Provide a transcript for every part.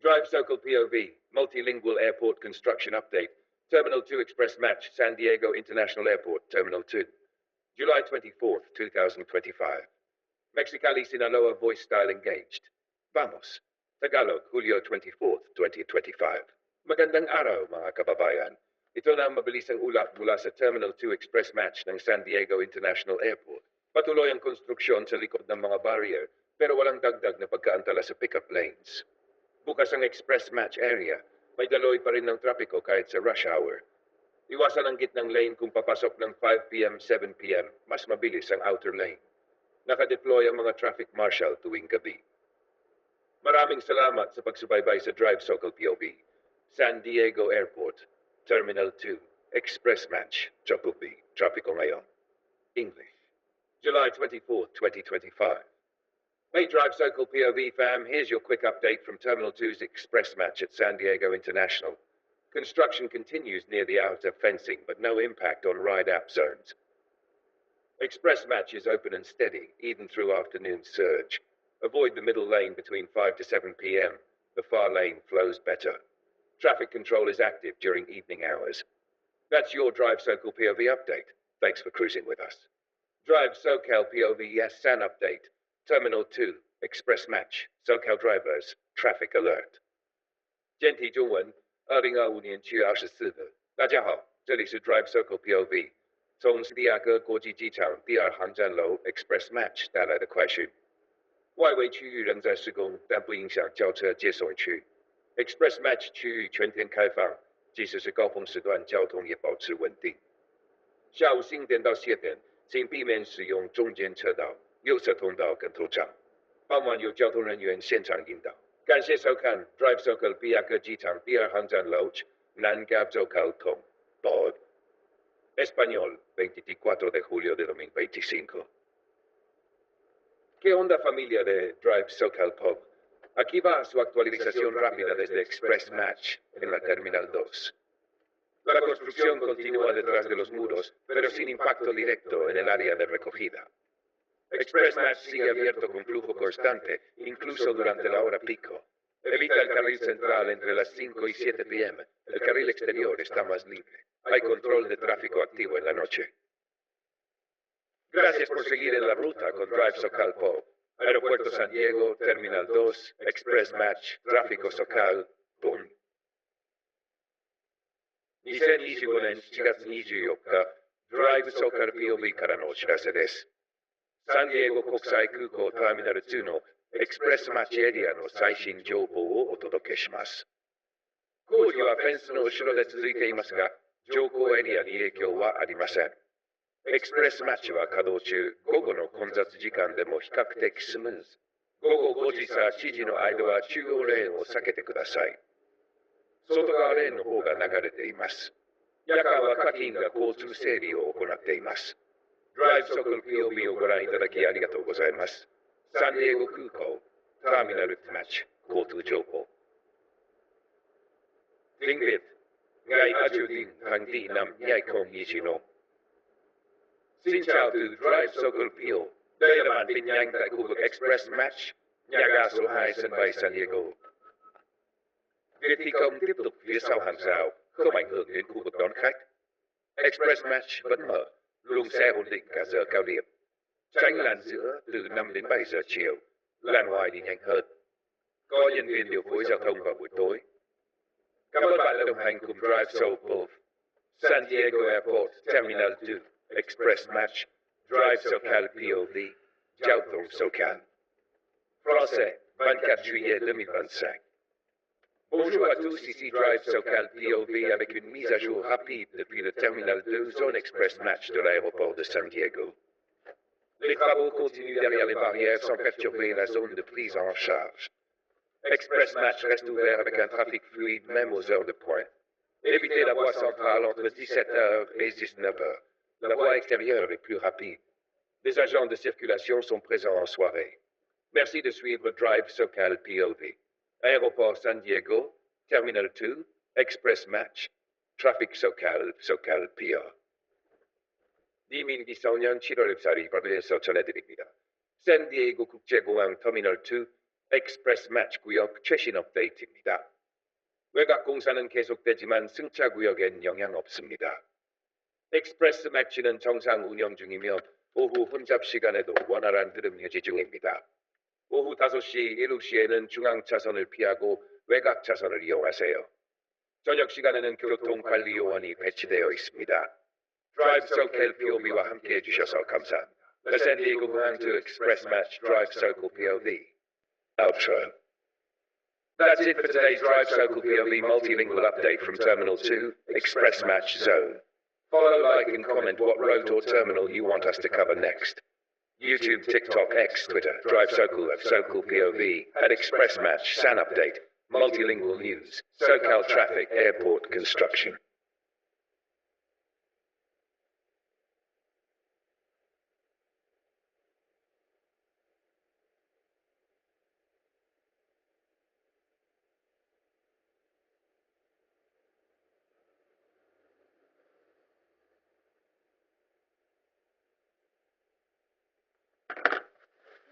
DriveSocalPOV, Multilingual Airport Construction Update. Terminal 2 Express Match, San Diego International Airport, Terminal 2. July 24th, 2025. Mexicali Sinaloa voice style engaged. Vamos. Tagalog, Julio 24th, 2025. Magandang araw, mga kababayan. Ito na ang mabilisang ulat mula sa Terminal 2 Express Match ng San Diego International Airport. Patuloy ang konstruksyon sa likod ng mga barrier, pero walang dagdag na pagkaantala sa pickup lanes. Bukas ang Express Match area. May daloy pa rin ng trapiko kahit sa rush hour. Iwasan ang gitnang lane kung papasok ng 5 p.m., 7 p.m. Mas mabilis ang outer lane. Nakadeploy ang mga traffic marshal tuwing gabi. Maraming salamat sa pagsubaybay sa DriveSocalPOV. San Diego Airport, Terminal 2, Express Match, Triple B, trapiko ngayon. English. July 24, 2025. Hey DriveSocalPOV fam, here's your quick update from Terminal 2's Express Match at San Diego International. Construction continues near the outer fencing, but no impact on ride-app zones. Express Match is open and steady, even through afternoon surge. Avoid the middle lane between 5 to 7 p.m. The far lane flows better. Traffic control is active during evening hours. That's your DriveSocalPOV update. Thanks for cruising with us. DriveSocalPOV Yes San update. Terminal 2, Express Match, SoCal drivers, traffic alert. 简体中文，2025年7月24日，大家好，这里是 DriveSocalPOV， 从斯蒂亚哥国际机场第2航站楼 Express Match 带来的快讯。外围区域仍在施工，但不影响轿车接送区。Express Match 区域全天开放，即使是高峰时段，交通也保持稳定。下午4点到7点，请避免使用中间车道。右侧通道跟途障，傍晚有交通人员现场引导。感谢收看 DriveSocalPOV 机场第2航站楼南 DriveSocalPOV Español 24 de julio de 2025. ¿Qué onda familia de DriveSocalPOV? Aquí va su actualización rápida desde Express Match en la Terminal 2. La construcción continúa detrás de los muros, pero sin impacto directo en el área de recogida. Express Match sigue abierto con flujo constante, incluso durante la hora pico. Evita el carril central entre las 5 y 7 p.m. El carril exterior está más libre. Hay control de tráfico activo en la noche. Gracias por seguir en la ruta con DriveSocalPOV. Aeropuerto San Diego, Terminal 2, Express Match, Tráfico Socal, Boom. 2025年7月24日、DriveSocalPOV からのお知らせです。サンディエゴ国際空港ターミナル2のエクスプレスマッチエリアの最新情報をお届けします。工事はフェンスの後ろで続いていますが、乗降エリアに影響はありません。エクスプレスマッチは稼働中、午後の混雑時間でも比較的スムーズ。午後5時から7時の間は中央レーンを避けてください。外側レーンの方が流れています。夜間は課金が交通整理を行っています。DriveSocalPOV をご覧いただきありがとうございます。サンディエゴ空港、ターミナルマッチ、交通情報。Tiếng Việt, ngày ở Triều Tiên, tháng đi năm 2025. Xin chào từ DriveSocalPOV. Đây là bản tin nhanh tại khu vực Express Match, nhà ga số 2 sân bay San Diego. Việc thi công tiếp tục phía sau hàng rào, không ảnh hưởng đến khu vực đón khách. Express Match vẫn mở. Luồng xe ổn định cả giờ cao điểm. Tránh làn giữa từ 5 đến 7 giờ chiều, làn ngoài đi nhanh hơn. Có nhân viên điều phối giao thông vào buổi tối. Cảm ơn bạn đã đồng hành cùng DriveSocalPOV. San Diego Airport, Terminal 2, Express Match, DriveSocalPOV, giao thông SoCal. Français, 24 juillet 2025. Bonjour à tous, ici DriveSocalPOV avec une mise à jour rapide depuis le Terminal 2 Zone Express Match de l'aéroport de San Diego. Les travaux continuent derrière les barrières sans perturber la zone de prise en charge. Express Match reste ouvert avec un trafic fluide même aux heures de pointe. Évitez la voie centrale entre 17h et 19h. La voie extérieure est plus rapide. Les agents de circulation sont présents en soirée. Merci de suivre DriveSocalPOV. Aéroport San Diego, Terminal 2, Express Match, Traffic SoCalPOV. 2024년 7월 14일 발표해서 전해드립니다. 샌디에이고 국제공항 터미널 2, Express Match 구역 최신 업데이트입니다. 외곽 공사는 계속되지만 승차 구역엔 영향 없습니다. 익스프레스 매치는 정상 운영 중이며 오후 혼잡 시간에도 원활한 흐름 유지 중입니다. 오후 5시, 7시에는 중앙 차선을 피하고 외곽 차선을 이용하세요. 저녁 시간에는 교통관리 요원이 배치되어 있습니다. DriveSocalPOV와 함께 해주셔서 감사합니다. The San Diego Grand to Express Match DriveSocalPOV. Outro. That's it for today's DriveSocalPOV multilingual update from Terminal 2, Express Match Zone. Follow, like, and comment what route or terminal you want us to cover next. YouTube, TikTok, X, Twitter, DriveSocal, at Express Match, SAN Update, Multilingual News, SoCal Traffic, Airport Construction.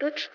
Oops.